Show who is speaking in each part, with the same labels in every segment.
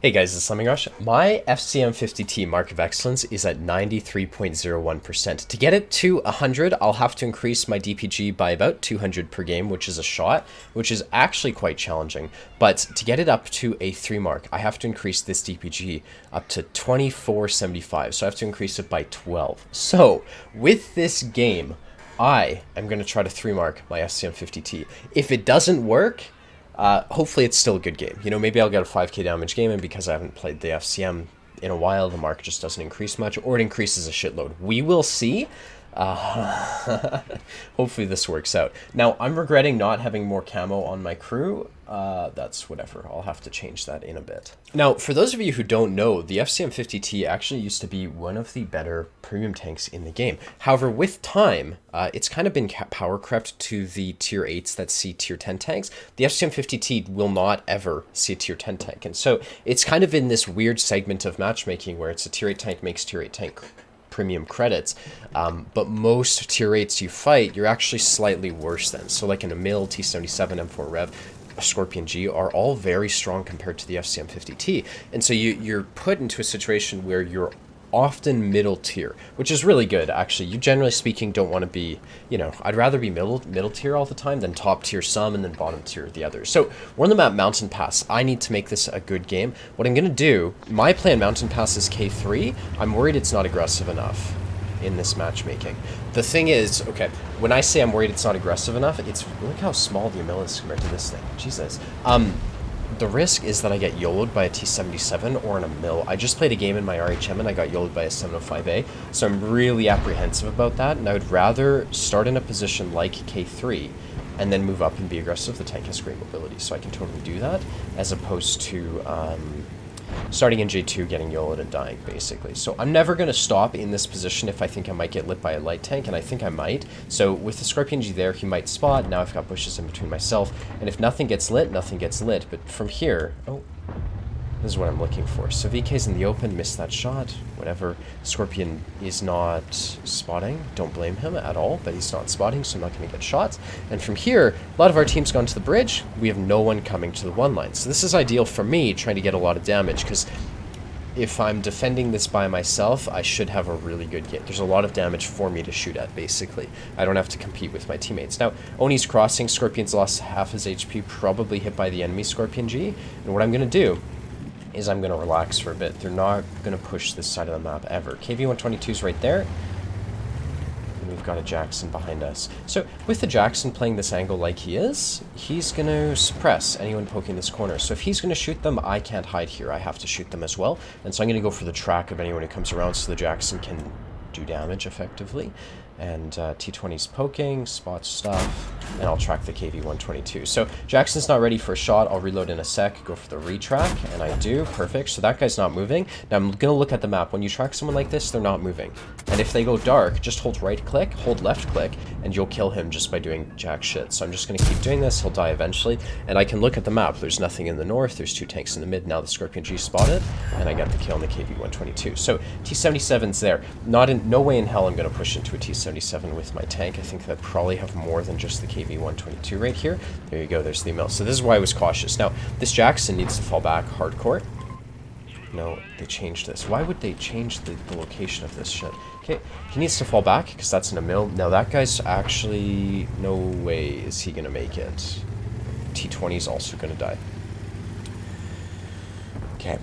Speaker 1: Hey guys, it's Slumming Rush. My FCM50T Mark of Excellence is at 93.01%. To get it to 100, I'll have to increase my DPG by about 200 per game, which is a shot, which is actually quite challenging. But to get it up to a 3 mark, I have to increase this DPG up to 2475, so I have to increase it by 12. So, with this game, I am going to try to 3 mark my FCM50T. If it doesn't work, hopefully it's still a good game. You know, maybe I'll get a 5k damage game, and because I haven't played the FCM in a while, the mark just doesn't increase much, or it increases a shitload. We will see. Hopefully this works out. Now, I'm regretting not having more camo on my crew. That's whatever. I'll have to change that in a bit. Now, for those of you who don't know, the FCM50T actually used to be one of the better premium tanks in the game. However, with time, it's kind of been power crept to the tier 8s that see tier 10 tanks. The FCM50T will not ever see a tier 10 tank. And so it's kind of in this weird segment of matchmaking where it's a tier 8 tank makes tier 8 tank premium credits, but most tier 8s you fight, you're actually slightly worse than. So like an Emil, T77, M4 Rev, a Scorpion G are all very strong compared to the FCM50T. And so you're put into a situation where you're often middle tier, which is really good, actually. You, generally speaking, don't want to be, you know, I'd rather be middle tier all the time than top tier some and then bottom tier the others. So we're on the map Mountain Pass. I need to make this a good game. What I'm going to do, my plan Mountain Pass is K3. I'm worried it's not aggressive enough in this matchmaking. The thing is, okay, when I say I'm worried it's not aggressive enough, it's, look how small the Emil is compared to this thing. Jesus. The risk is that I get YOLO'd by a T77 or an Emil. I just played a game in my RHM and I got YOLO'd by a 705A, so I'm really apprehensive about that, and I would rather start in a position like K3 and then move up and be aggressive. The tank has great mobility, so I can totally do that, as opposed to starting in J2, getting YOLO'd and dying, basically. So I'm never going to stop in this position if I think I might get lit by a light tank, and I think I might. So with the Scorpion G there, he might spot. Now I've got bushes in between myself, and if nothing gets lit, nothing gets lit. But from here, oh, this is what I'm looking for. So VK's in the open, missed that shot, whatever. Scorpion is not spotting. Don't blame him at all, but he's not spotting, so I'm not going to get shots. And from here, a lot of our team's gone to the bridge. We have no one coming to the one line. So this is ideal for me, trying to get a lot of damage, because if I'm defending this by myself, I should have a really good game. There's a lot of damage for me to shoot at, basically. I don't have to compete with my teammates. Now, Oni's crossing. Scorpion's lost half his HP, probably hit by the enemy Scorpion G. And what I'm going to do is I'm going to relax for a bit. They're not going to push this side of the map ever. KV-122's right there. And we've got a Jackson behind us. So with the Jackson playing this angle like he is, he's going to suppress anyone poking this corner. So if he's going to shoot them, I can't hide here. I have to shoot them as well. And so I'm going to go for the track of anyone who comes around so the Jackson can do damage effectively. And T20's poking, spots stuff, and I'll track the KV-122. So Jackson's not ready for a shot. I'll reload in a sec, go for the retrack, and I do. Perfect. So that guy's not moving. Now I'm going to look at the map. When you track someone like this, they're not moving. And if they go dark, just hold right click, hold left click, and you'll kill him just by doing jack shit. So I'm just going to keep doing this. He'll die eventually. And I can look at the map. There's nothing in the north. There's 2 tanks in the mid. Now the Scorpion G spotted, and I got the kill on the KV-122. So T77's there. No way in hell I'm going to push into a T77 with my tank. I think that probably have more than just the KV-122 right here. There you go, there's the Emil. So this is why I was cautious. Now, this Jackson needs to fall back hardcore. No, they changed this. Why would they change the location of this shit? Okay, he needs to fall back because that's an Emil. Now that guy's actually, no way is he going to make it. T20 is also going to die. Okay.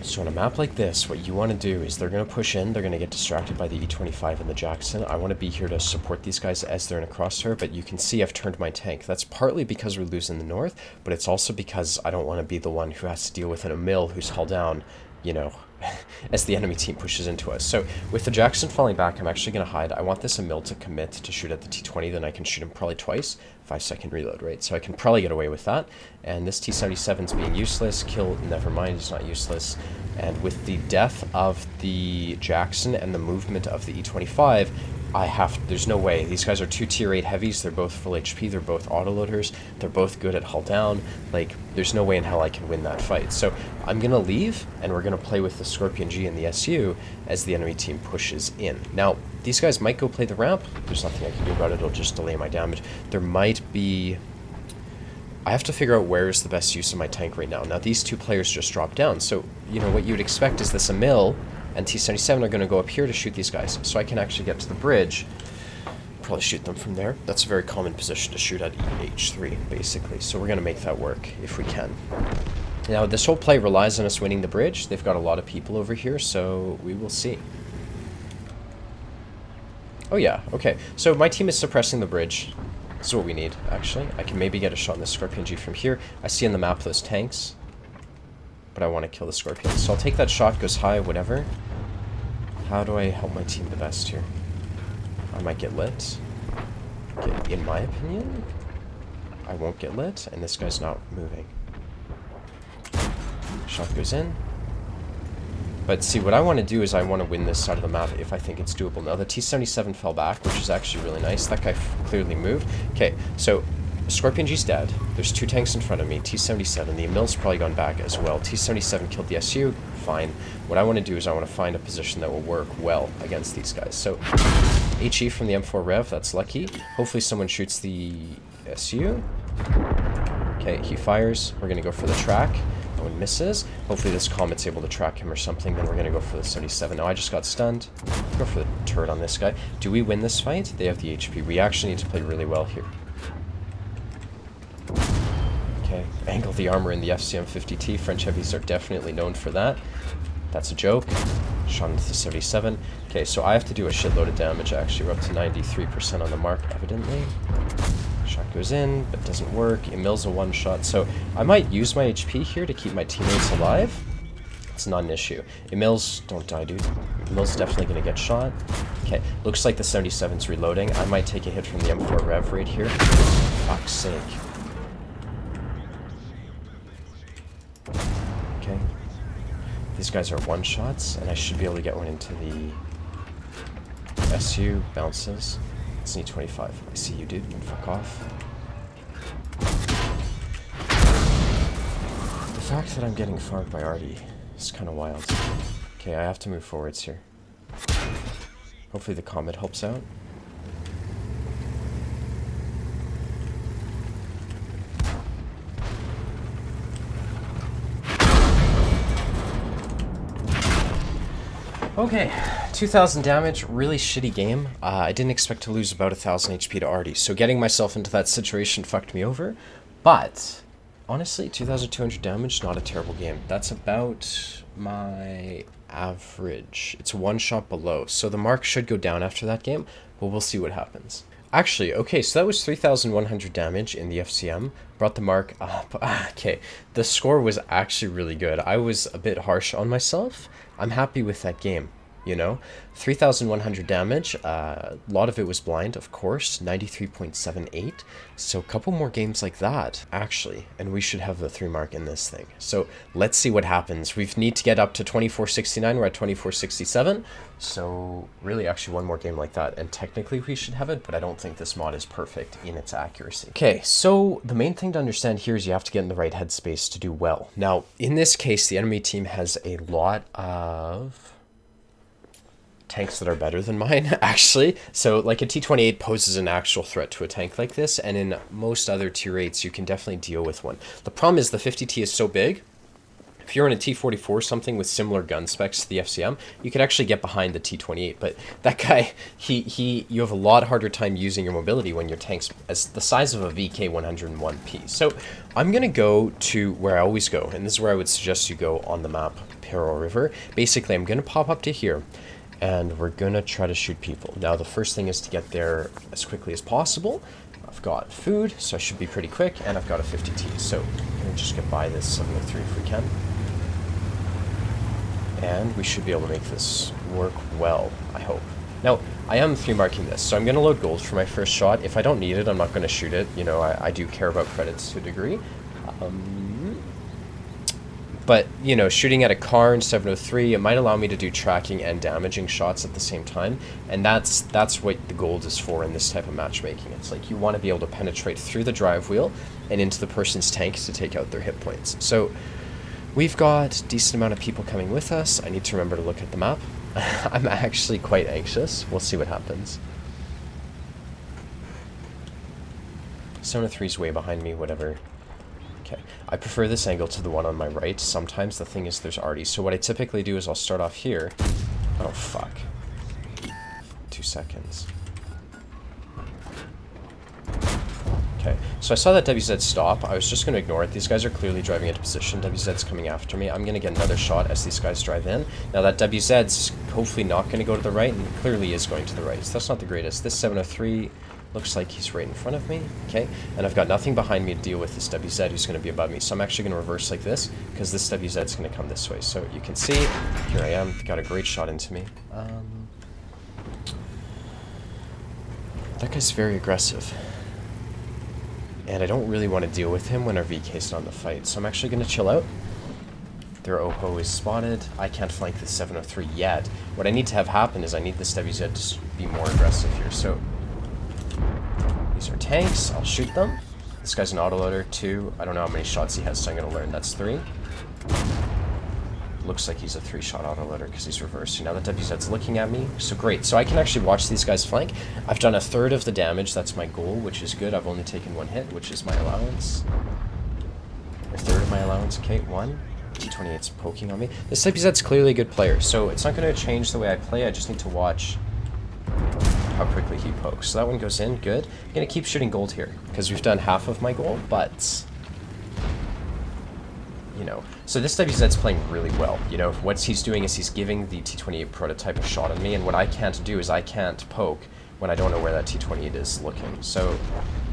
Speaker 1: So on a map like this, what you want to do is they're going to push in, they're going to get distracted by the E25 and the Jackson. I want to be here to support these guys as they're in a crosshair, but you can see I've turned my tank. That's partly because we're losing the north, but it's also because I don't want to be the one who has to deal with an Emil who's hull down, you know, as the enemy team pushes into us. So with the Jackson falling back, I'm actually going to hide. I want this Emil to commit to shoot at the T20, then I can shoot him probably twice. 5-second reload, right? So I can probably get away with that. And this T77's being useless. Kill, never mind, it's not useless. And with the death of the Jackson and the movement of the E25, there's no way. These guys are 2 tier 8 heavies. They're both full HP. They're both autoloaders. They're both good at hull down. Like, there's no way in hell I can win that fight. So I'm going to leave, and we're going to play with the Scorpion G and the SU as the enemy team pushes in. Now, these guys might go play the ramp. There's nothing I can do about it. It'll just delay my damage. There might be I have to figure out where is the best use of my tank right now. Now, these two players just dropped down, so, you know, what you would expect is this Emil and T-77 are going to go up here to shoot these guys, so I can actually get to the bridge, probably shoot them from there. That's a very common position to shoot at H3, basically, so we're going to make that work if we can. Now, this whole play relies on us winning the bridge. They've got a lot of people over here, so we will see. Oh yeah, okay, so my team is suppressing the bridge. This is what we need, actually. I can maybe get a shot on the Scorpion G from here. I see on the map those tanks, but I want to kill the Scorpion. So I'll take that shot, goes high, whatever. How do I help my team the best here? I might get lit. In my opinion, I won't get lit, and this guy's not moving. Shot goes in. But see, what I want to do is I want to win this side of the map if I think it's doable. Now, the T-77 fell back, which is actually really nice. That guy clearly moved. Okay, so Scorpion G's dead. There's two tanks in front of me. T-77. The Emil's probably gone back as well. T-77 killed the SU. Fine. What I want to do is I want to find a position that will work well against these guys. So, HE from the M4 Rev. That's lucky. Hopefully someone shoots the SU. Okay, he fires. We're going to go for the track. No one misses. Hopefully this Comet's able to track him or something. Then we're going to go for the 77. Now I just got stunned. Go for the turret on this guy. Do we win this fight? They have the HP. We actually need to play really well here. Okay, angle the armor in the FCM-50T. French heavies are definitely known for that. That's a joke. Shot into the 77. Okay, so I have to do a shitload of damage. Actually, we're up to 93% on the mark, evidently. Shot goes in, but doesn't work. Emil's a one-shot, so I might use my HP here to keep my teammates alive. It's not an issue. Emil's... Don't die, dude. Emil's definitely going to get shot. Okay, looks like the 77's reloading. I might take a hit from the M4 Rev right here. Fuck's sake. Okay. These guys are one-shots, and I should be able to get one into the SU. Bounces. It's an E25. I see you, dude. Fuck off. The fact that I'm getting farmed by Artie is kind of wild. Okay, I have to move forwards here. Hopefully the Comet helps out. Okay, 2,000 damage, really shitty game. I didn't expect to lose about 1,000 HP to Artie, so getting myself into that situation fucked me over. But, honestly, 2,200 damage, not a terrible game. That's about my average. It's one shot below, so the mark should go down after that game, but we'll see what happens. Actually, okay, so that was 3,100 damage in the FCM. Brought the mark up. Okay, the score was actually really good. I was a bit harsh on myself. I'm happy with that game, you know? 3,100 damage. A lot of it was blind, of course. 93.78. So a couple more games like that, actually. And we should have the 3 mark in this thing. So let's see what happens. We need to get up to 2469. We're at 2467. So really actually one more game like that. And technically we should have it, but I don't think this mod is perfect in its accuracy. Okay, so the main thing to understand here is you have to get in the right headspace to do well. Now, in this case, the enemy team has a lot of tanks that are better than mine, actually. So like a T-28 poses an actual threat to a tank like this, and in most other tier 8s you can definitely deal with one. The problem is the 50T is so big. If you're in a T-44 or something with similar gun specs to the FCM, you could actually get behind the T-28, but that guy, you have a lot harder time using your mobility when your tank's as the size of a VK-101P. So I'm going to go to where I always go, and this is where I would suggest you go on the map, Peril River. Basically, I'm going to pop up to here, and we're going to try to shoot people. Now, the first thing is to get there as quickly as possible. I've got food, so I should be pretty quick, and I've got a 50T, so I'm going to just get by this 703 if we can. And we should be able to make this work well, I hope. Now, I am 3 marking this, so I'm going to load gold for my first shot. If I don't need it, I'm not going to shoot it. You know, I do care about credits to a degree. But, you know, shooting at a car in 703, it might allow me to do tracking and damaging shots at the same time. And that's what the gold is for in this type of matchmaking. It's like you want to be able to penetrate through the drive wheel and into the person's tank to take out their hit points. So we've got a decent amount of people coming with us. I need to remember to look at the map. I'm actually quite anxious. We'll see what happens. 703's way behind me, whatever. Okay, I prefer this angle to the one on my right. Sometimes the thing is there's arties. So what I typically do is I'll start off here. Oh, fuck. 2 seconds. Okay, so I saw that WZ stop. I was just going to ignore it. These guys are clearly driving into position. WZ's coming after me. I'm going to get another shot as these guys drive in. Now that WZ's hopefully not going to go to the right, and clearly is going to the right. So that's not the greatest. This 703 looks like he's right in front of me. Okay, and I've got nothing behind me to deal with this WZ who's going to be above me. So I'm actually going to reverse like this, because this WZ's going to come this way. So you can see, here I am. Got a great shot into me. That guy's very aggressive. And I don't really want to deal with him when our VK's not in the fight. So I'm actually going to chill out. Their Oppo is spotted. I can't flank this 703 yet. What I need to have happen is I need this WZ to be more aggressive here. So these are tanks. I'll shoot them. This guy's an autoloader. 2. I don't know how many shots he has, so I'm going to learn. That's 3. Looks like he's a 3-shot autoloader because he's reversed. So now the WZ's looking at me. So great. So I can actually watch these guys flank. I've done 1/3 of the damage. That's my goal, which is good. I've only taken 1 hit, which is my allowance. 1/3 of my allowance. Okay, 1. T28's poking on me. This WZ's clearly a good player, so it's not going to change the way I play. I just need to watch how quickly he pokes. So that one goes in. Good. I'm going to keep shooting gold here because we've done half of my goal, but... you know, so this WZ's playing really well. You know, what he's doing is he's giving the T28 prototype a shot on me, and what I can't do is I can't poke when I don't know where that T28 is looking. So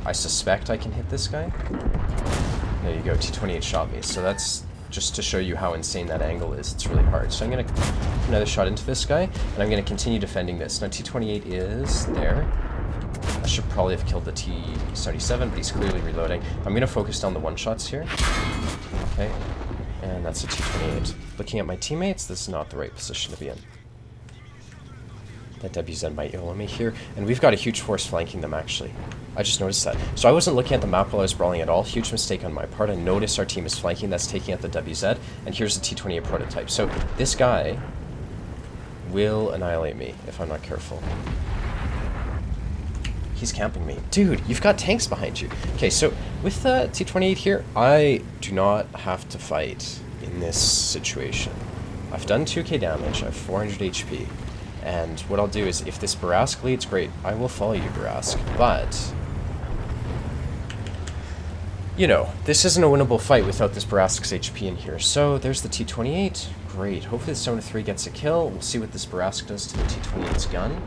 Speaker 1: I suspect I can hit this guy. There you go, T28 shot me. So that's just to show you how insane that angle is. It's really hard. So I'm going to put another shot into this guy, and I'm going to continue defending this. Now T28 is there. I should probably have killed the T77, but he's clearly reloading. I'm going to focus down the one-shots here. Okay, and that's a T28. Looking at my teammates, this is not the right position to be in. That WZ might YOLO me here, and we've got a huge force flanking them, actually. I just noticed that. So I wasn't looking at the map while I was brawling at all. Huge mistake on my part. I noticed our team is flanking. That's taking out the WZ, and here's the T28 prototype. So this guy will annihilate me if I'm not careful. He's camping me. Dude, you've got tanks behind you. Okay, so with the T28 here, I do not have to fight in this situation. I've done 2k damage, I have 400 HP, and what I'll do is, if this Barask leads, great, I will follow you, Barask, but... you know, this isn't a winnable fight without this Barask's HP in here. So, there's the T28. Great. Hopefully the 7-3 gets a kill. We'll see what this Barask does to the T28's gun.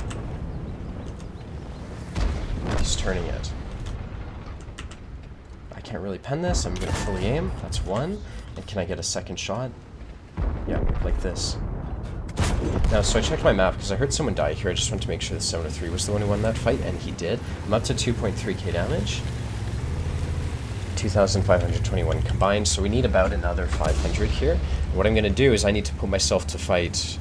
Speaker 1: He's turning it. I can't really pen this. I'm going to fully aim. That's 1. And can I get a second shot? Yeah, like this. Now, so I checked my map because I heard someone die here. I just wanted to make sure the 703 was the one who won that fight, and he did. I'm up to 2.3k damage. 2,521 combined, so we need about another 500 here. And what I'm going to do is I need to put myself to fight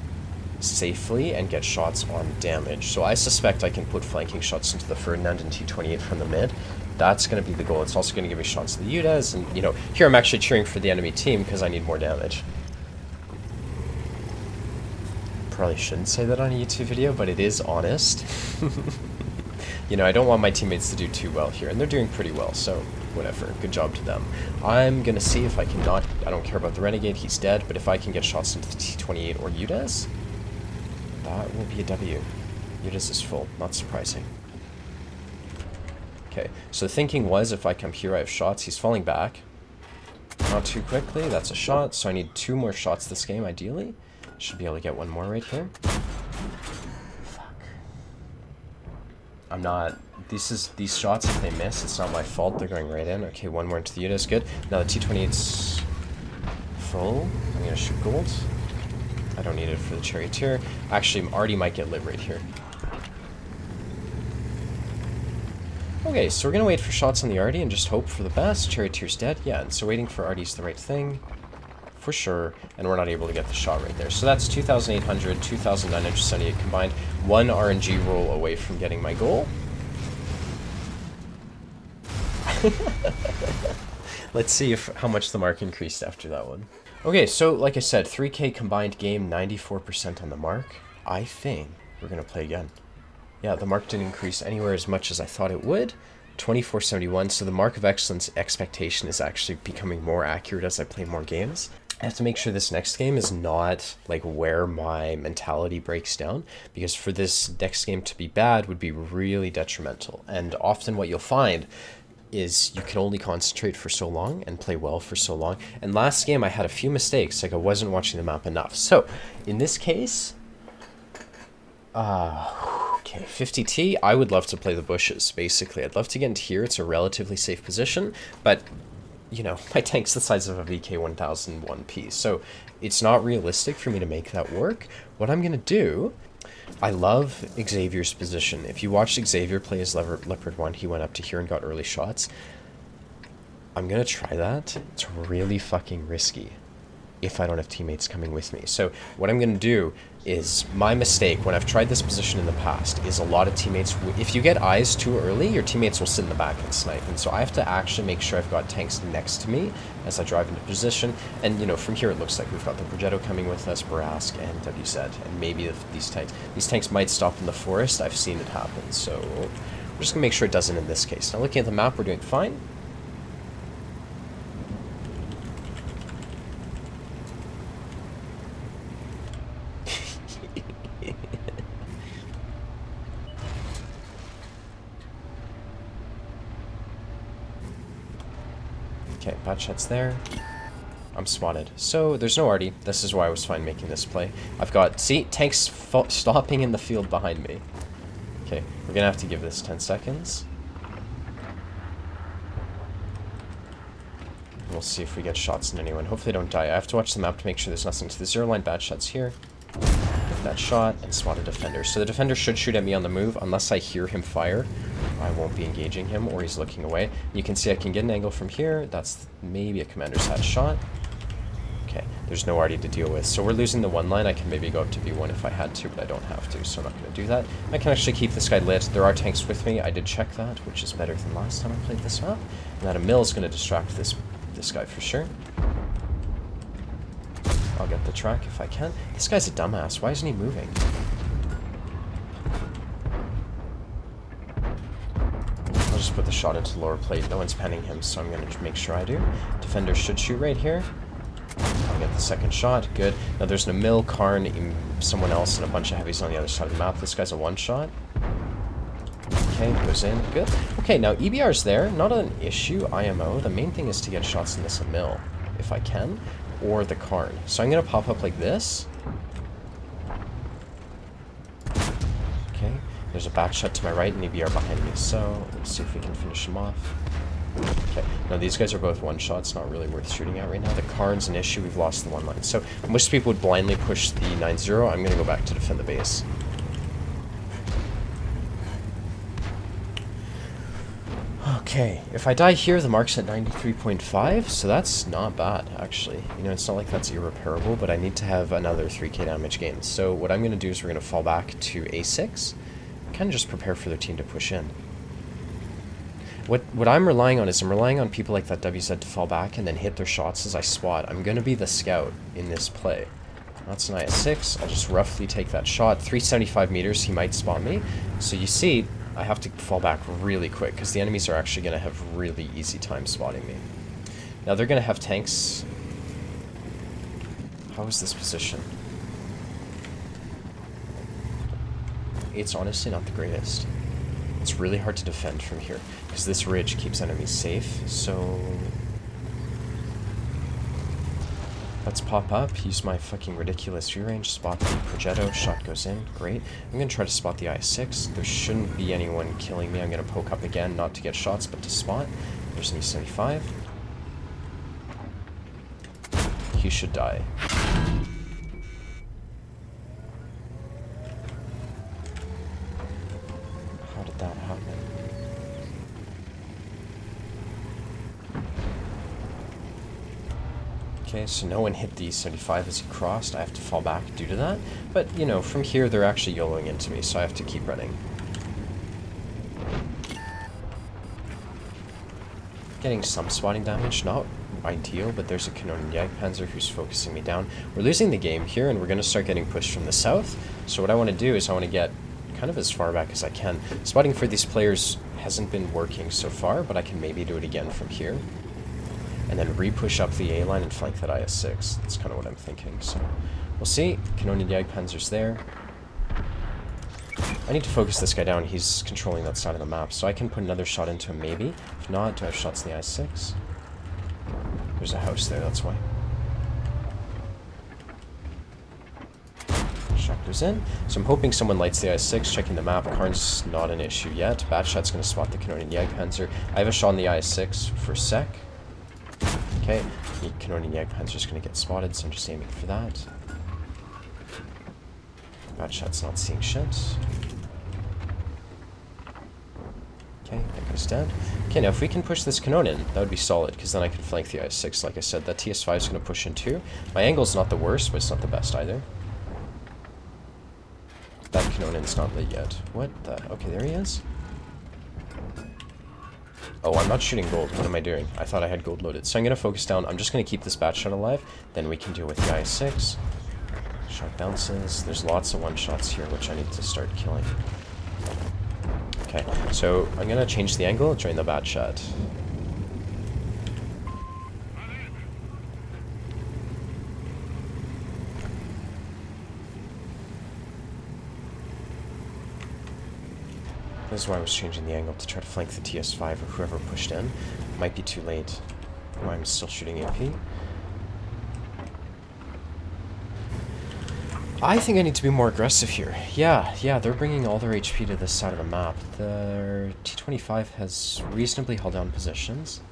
Speaker 1: safely and get shots on damage. So I suspect I can put flanking shots into the Ferdinand and T28 from the mid. That's going to be the goal. It's also going to give me shots to the UDES, and, you know, here I'm actually cheering for the enemy team because I need more damage. Probably shouldn't say that on a YouTube video, but it is honest. You know, I don't want my teammates to do too well here, and they're doing pretty well, so whatever. Good job to them. I'm going to see if I can not... I don't care about the Renegade, he's dead, but if I can get shots into the T28 or UDES, that will be a W. UDES is full, not surprising. Okay, so the thinking was if I come here I have shots. He's falling back. Not too quickly, that's a shot, so I need 2 more shots this game, ideally. Should be able to get 1 more right here. Fuck. I'm not... These shots, if they miss, it's not my fault. They're going right in. Okay, 1 more into the UDES, good. Now the T28's full. I'm going to shoot gold. I don't need it for the charioteer. Actually, Artie might get lit right here. Okay, so we're going to wait for shots on the Artie and just hope for the best. Charioteer's dead. Yeah, and so waiting for Artie's the right thing. For sure. And we're not able to get the shot right there. So that's 2,800, 2,978 combined. 1 RNG roll away from getting my goal. Let's see how much the mark increased after that one. Okay, so like I said, 3k combined game, 94% on the mark. I think we're going to play again. Yeah, the mark didn't increase anywhere as much as I thought it would. 2471, so the mark of excellence expectation is actually becoming more accurate as I play more games. I have to make sure this next game is not like where my mentality breaks down, because for this next game to be bad would be really detrimental. And often what you'll find is you can only concentrate for so long and play well for so long. And last game I had a few mistakes, like I wasn't watching the map enough. So in this case, okay, 50T, I would love to play the bushes, basically. I'd love to get into here. It's a relatively safe position, but you know, my tank's the size of a VK1001P, so it's not realistic for me to make that work. What I'm going to do, I love Xavier's position. If you watched Xavier play as Leopard 1, he went up to here and got early shots. I'm going to try that. It's really fucking risky if I don't have teammates coming with me. So what I'm going to do is, my mistake when I've tried this position in the past is a lot of teammates, if you get eyes too early, your teammates will sit in the back and snipe. And so I have to actually make sure I've got tanks next to me as I drive into position. And you know, from here it looks like we've got the Progetto coming with us, Barask and WZ, and maybe these tanks. These tanks might stop in the forest. I've seen it happen. So we're just gonna make sure it doesn't in this case. Now looking at the map, we're doing fine. Okay, bad shots there. I'm spotted. So there's no arty. This is why I was fine making this play. I've got, see, tanks stopping in the field behind me. Okay, we're gonna have to give this 10 seconds. We'll see if we get shots in anyone. Hopefully they don't die. I have to watch the map to make sure there's nothing to the zero line. Bad shots here. Get that shot and spot a defender. So the defender should shoot at me on the move unless I hear him fire. I won't be engaging him, or he's looking away. You can see I can get an angle from here. That's maybe a commander's hat shot. Okay, there's no arty to deal with. So we're losing the one line. I can maybe go up to B1 if I had to, but I don't have to, so I'm not going to do that. I can actually keep this guy lit. There are tanks with me. I did check that, which is better than last time I played this map. And that a mill is going to distract this guy for sure. I'll get the track if I can. This guy's a dumbass. Why isn't he moving? I'll just put the shot into the lower plate. No one's penning him, so I'm going to make sure I do. Defender should shoot right here. I'll get the second shot. Good. Now there's no mill, Karn, someone else, and a bunch of heavies on the other side of the map. This guy's a one-shot. Okay, goes in. Good. Okay, now EBR's there. Not an issue, IMO. The main thing is to get shots in this mill, if I can, or the Karn. So I'm going to pop up like this. Okay, there's a back shot to my right and EBR behind me, so let's see if we can finish him off. Okay, now these guys are both one-shots, not really worth shooting at right now. The Karn's an issue, we've lost the one line. So most people would blindly push the 9-0. I'm going to go back to defend the base. Okay, if I die here, the mark's at 93.5, so that's not bad, actually. You know, it's not like that's irreparable, but I need to have another 3k damage gain. So what I'm going to do is we're going to fall back to A6, kind of just prepare for their team to push in. What I'm relying on is I'm relying on people like that WZ to fall back and then hit their shots as I spot. I'm going to be the scout in this play. That's an IS-6. I'll just roughly take that shot. 375 meters, he might spot me. So you see, I have to fall back really quick because the enemies are actually going to have really easy time spotting me. Now they're going to have tanks. How is this position? It's honestly not the greatest. It's really hard to defend from here because this ridge keeps enemies safe. So let's pop up, use my fucking ridiculous view range, spot the Progetto, shot goes in, great. I'm going to try to spot the IS-6. There shouldn't be anyone killing me. I'm going to poke up again, not to get shots, but to spot. There's an E75. He should die. How did that happen? Okay, so no one hit the 75 as he crossed. I have to fall back due to that. But, you know, from here they're actually YOLOing into me, so I have to keep running. Getting some spotting damage, not ideal, but there's a Canonian Jagdpanzer who's focusing me down. We're losing the game here, and we're going to start getting pushed from the south. So what I want to do is I want to get kind of as far back as I can. Spotting for these players hasn't been working so far, but I can maybe do it again from here. And then re-push up the A line and flank that IS-6. That's kind of what I'm thinking, so we'll see. Canonian Jagdpanzer's there. I need to focus this guy down. He's controlling that side of the map, so I can put another shot into him maybe. If not, do I have shots in the IS-6? There's a house there, that's why. Shot goes in. So I'm hoping someone lights the IS-6, checking the map. Karn's not an issue yet. Batshot's going to spot the Canonian Jagdpanzer. I have a shot on the IS-6 for sec. Okay, the Canonian Jagdpanzer's going to get spotted, so I'm just aiming for that. Batshot's not seeing shit. Okay, that guy's dead. Okay, now if we can push this Canonian, that would be solid, because then I can flank the IS-6, like I said. That TS5 is going to push in too. My angle's not the worst, but it's not the best either. That Canonian's not lit yet. What the? Okay, there he is. Oh, I'm not shooting gold. What am I doing? I thought I had gold loaded. So I'm going to focus down. I'm just going to keep this Batshot alive. Then we can deal with the IS-6. Shot bounces. There's lots of one-shots here, which I need to start killing. Okay, so I'm going to change the angle, join the Batshot. This is why I was changing the angle, to try to flank the TS5 or whoever pushed in. Might be too late. Oh, I'm still shooting AP. I think I need to be more aggressive here. Yeah, they're bringing all their HP to this side of the map. Their T-25 has reasonably held down positions.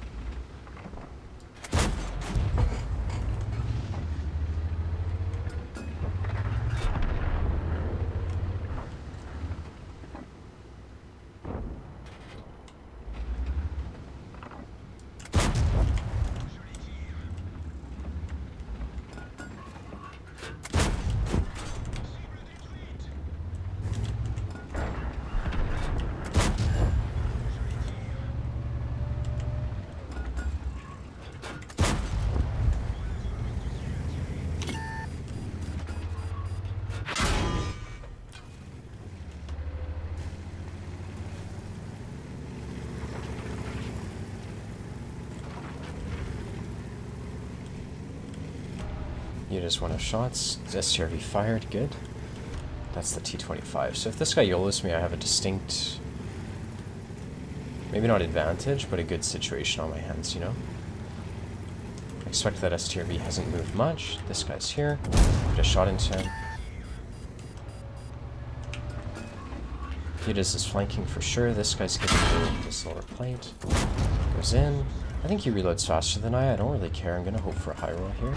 Speaker 1: You just want to have shots. STRV fired, good. That's the T-25. So if this guy YOLOs me, I have a distinct, maybe not advantage, but a good situation on my hands, you know? I expect that STRV hasn't moved much. This guy's here. Get a shot into him. Yudas is flanking for sure. This guy's getting this lower plate. Goes in. I think he reloads faster than I don't really care. I'm going to hope for a high roll here.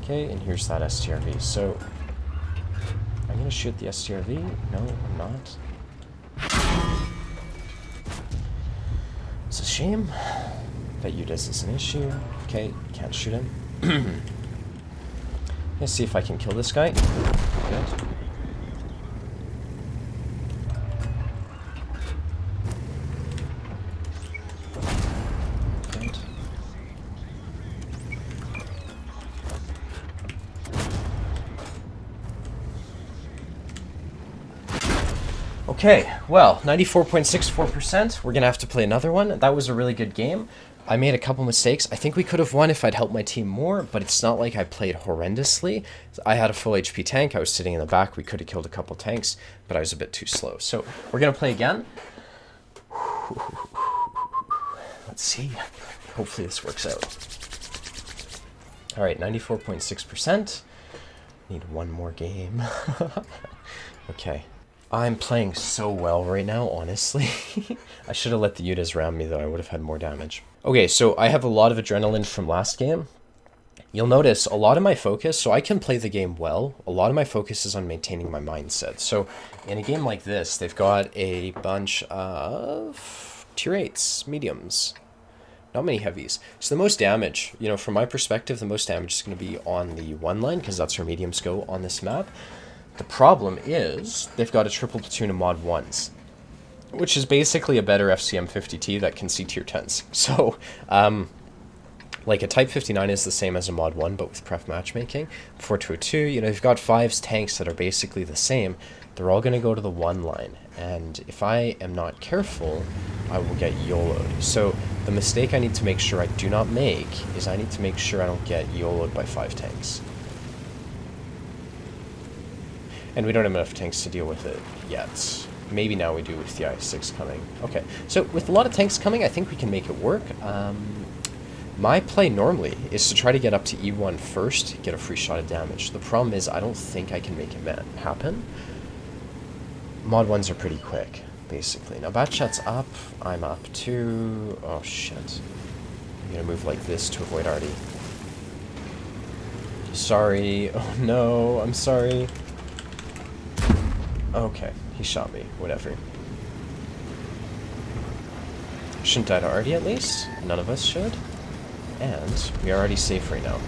Speaker 1: Okay, and here's that STRV. So, I'm going to shoot the STRV. No, I'm not. It's a shame that Yudas is an issue. Okay, can't shoot him. Let's see if I can kill this guy. Good. Okay, well, 94.64%. We're going to have to play another one. That was a really good game. I made a couple mistakes. I think we could have won if I'd helped my team more, but it's not like I played horrendously. I had a full HP tank. I was sitting in the back. We could have killed a couple tanks, but I was a bit too slow. So we're going to play again. Let's see. Hopefully this works out. All right, 94.6%. Need one more game. Okay. I'm playing so well right now, honestly. I should have let the Yudas ram me, though. I would have had more damage. Okay, so I have a lot of adrenaline from last game. You'll notice a lot of my focus, so I can play the game well. A lot of my focus is on maintaining my mindset. So in a game like this, they've got a bunch of tier 8s, mediums. Not many heavies. So the most damage, you know, from my perspective, the most damage is going to be on the 1 line, because that's where mediums go on this map. The problem is they've got a triple platoon of mod 1s, which is basically a better FCM 50T that can see tier 10s. So, Like a Type 59 is the same as a Mod 1, but with pref matchmaking. 4202, you know, you've got 5's tanks that are basically the same. They're all going to go to the 1 line. And if I am not careful, I will get YOLO'd. So the mistake I need to make sure I do not make is I need to make sure I don't get YOLO'd by 5 tanks. And we don't have enough tanks to deal with it yet. Maybe now we do with the I6 coming. Okay, so with a lot of tanks coming, I think we can make it work. My play normally is to try to get up to E1 first, get a free shot of damage. The problem is I don't think I can make it happen. Mod 1s are pretty quick, basically. Now Batchat's up, I'm up too. Oh shit. I'm gonna move like this to avoid Artie. Sorry. Oh no, I'm sorry. Okay, he shot me. Whatever. Shouldn't die to Artie at least. None of us should. And we are already safe right now.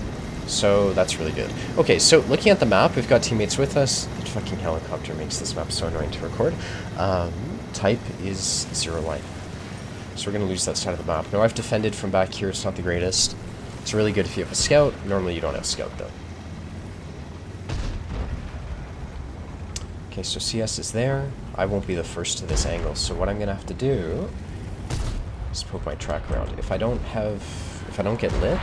Speaker 1: So that's really good. Okay, so looking at the map, we've got teammates with us. The fucking helicopter makes this map so annoying to record. Type is 0 line. So we're going to lose that side of the map. Now I've defended from back here. It's not the greatest. It's really good if you have a scout. Normally you don't have scout though. Okay, so CS is there. I won't be the first to this angle. So what I'm going to have to do is poke my track around. If I don't get lit...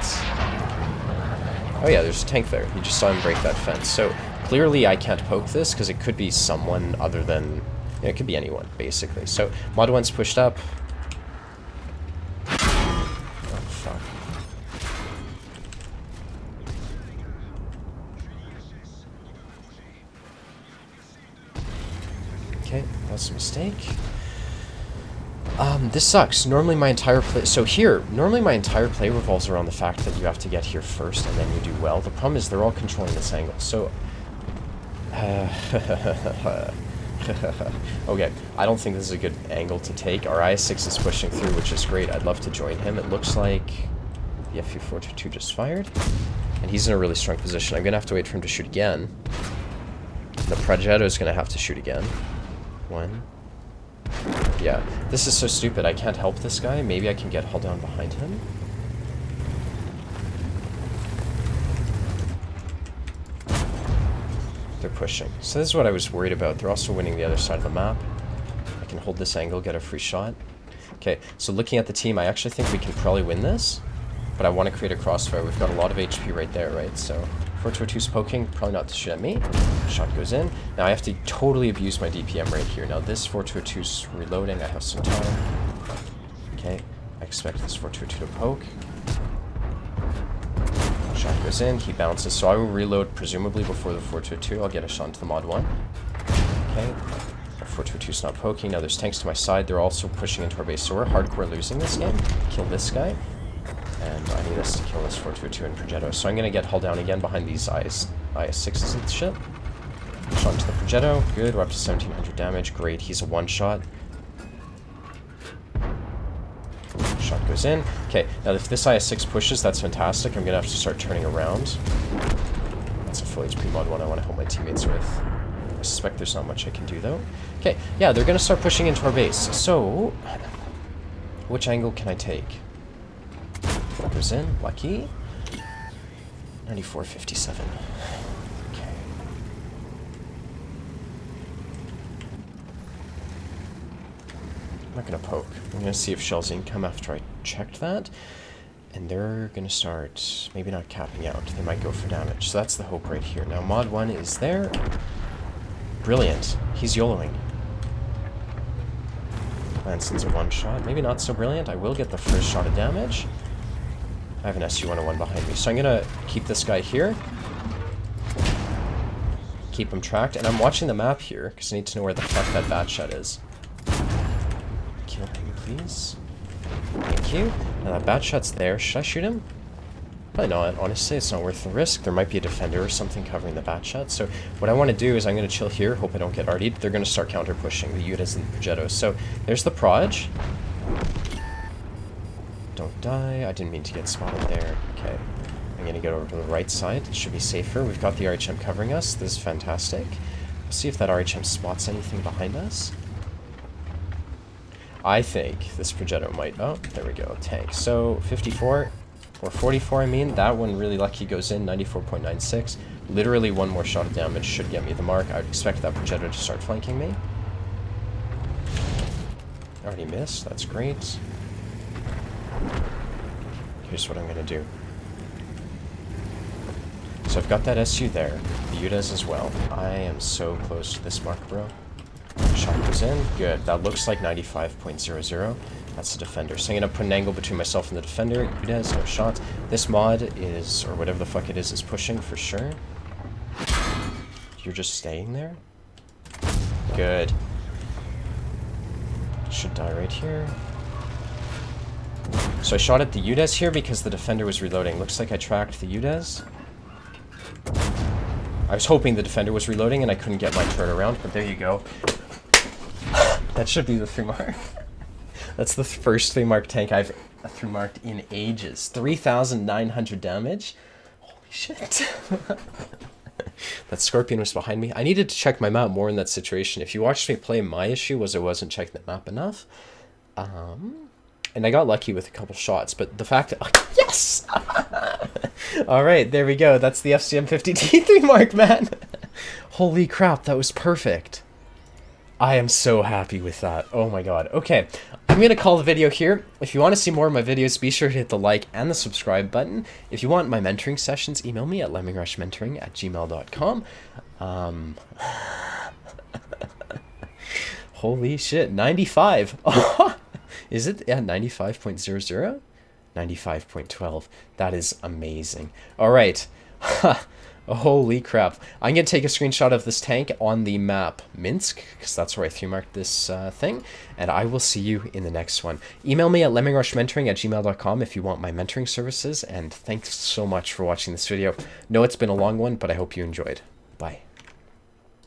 Speaker 1: Oh yeah, there's a tank there. You just saw him break that fence. So clearly I can't poke this because it could be someone other than... You know, it could be anyone, basically. So Mod 1's pushed up. Oh, fuck. Okay, that's a mistake. This sucks. Normally my entire play... So here, normally my entire play revolves around the fact that you have to get here first and then you do well. The problem is they're all controlling this angle. So... Okay, I don't think this is a good angle to take. Our IS-6 is pushing through, which is great. I'd love to join him. It looks like the FU-422 just fired. And he's in a really strong position. I'm going to have to wait for him to shoot again. The Progetto is going to have to shoot again. 1... Yeah, this is so stupid. I can't help this guy. Maybe I can get hull down behind him. They're pushing. So this is what I was worried about. They're also winning the other side of the map. I can hold this angle, get a free shot. Okay, so looking at the team, I actually think we can probably win this. But I want to create a crossfire. We've got a lot of HP right there, right? So 422's poking, probably not to shoot at me. Shot goes in. Now I have to totally abuse my DPM right here. Now this 422's reloading. I have some time. Okay, I expect this 422 to poke. Shot goes in. He bounces. So I will reload presumably before the 422. I'll get a shot into the Mod 1. Okay. Our 422's not poking. Now there's tanks to my side. They're also pushing into our base. So we're hardcore losing this game. Kill this guy. And I need us to kill this 422 and Progetto. So I'm going to get hull down again behind these IS-6s and shit. Shot into the Progetto. Good. We're up to 1700 damage. Great. He's a one-shot. Shot goes in. Okay. Now if this IS-6 pushes, that's fantastic. I'm going to have to start turning around. That's a full HP Mod 1 I want to help my teammates with. I suspect there's not much I can do, though. Okay. Yeah, they're going to start pushing into our base. So, which angle can I take? Goes in, lucky. 94.57. Okay. I'm not gonna poke. I'm gonna see if shells income after I checked that. And they're gonna start, maybe not capping out. They might go for damage. So that's the hope right here. Now Mod 1 is there. Brilliant. He's YOLOing. Lanson's a one-shot. Maybe not so brilliant. I will get the first shot of damage. I have an SU-101 behind me, so I'm gonna keep this guy here. Keep him tracked, and I'm watching the map here, because I need to know where the fuck that Batchat is. Kill him, please. Thank you. Now that Batchat's there. Should I shoot him? Probably not. Honestly, it's not worth the risk. There might be a defender or something covering the Batchat. So what I want to do is I'm going to chill here, hope I don't get RD'd. They're going to start counter-pushing the Utas and the Progettos. So there's the Proj. Don't die. I didn't mean to get spotted there. Okay. I'm going to get over to the right side. It should be safer. We've got the RHM covering us. This is fantastic. Let's see if that RHM spots anything behind us. I think this Progetto might... Oh, there we go. Tank. So, 54. 444, I mean. That one really lucky goes in, 94.96. Literally one more shot of damage should get me the mark. I would expect that projectile to start flanking me. Already missed, that's great. Here's what I'm gonna do. So I've got that SU there, the UDES as well. I am so close to this mark, bro. Shot goes in, good. That looks like 95.00. That's the defender. So I'm gonna put an angle between myself and the defender. UDES, no shots. This mod is, or whatever the fuck it is pushing for sure. You're just staying there? Good. Should die right here. So I shot at the UDES here because the defender was reloading. Looks like I tracked the UDES. I was hoping the defender was reloading and I couldn't get my turret around, but there you go. That should be the 3-mark. That's the first 3-mark tank I've 3-marked in ages. 3,900 damage. Holy shit. That Scorpion was behind me. I needed to check my map more in that situation. If you watched me play, my issue was I wasn't checking the map enough. And I got lucky with a couple shots, but the fact that... Oh, yes! Alright, there we go. That's the FCM50T 3-mark, man. Holy crap, that was perfect. I am so happy with that. Oh my god. Okay, I'm going to call the video here. If you want to see more of my videos, be sure to hit the like and the subscribe button. If you want my mentoring sessions, email me at lemmingrushmentoring@gmail.com. Holy shit, 95. Is it? Yeah, 95.00? 95.12. That is amazing. All right. Holy crap. I'm going to take a screenshot of this tank on the map Minsk, because that's where I 3-marked this thing, and I will see you in the next one. Email me at lemmingrushmentoring@gmail.com if you want my mentoring services, and thanks so much for watching this video. No, it's been a long one, but I hope you enjoyed.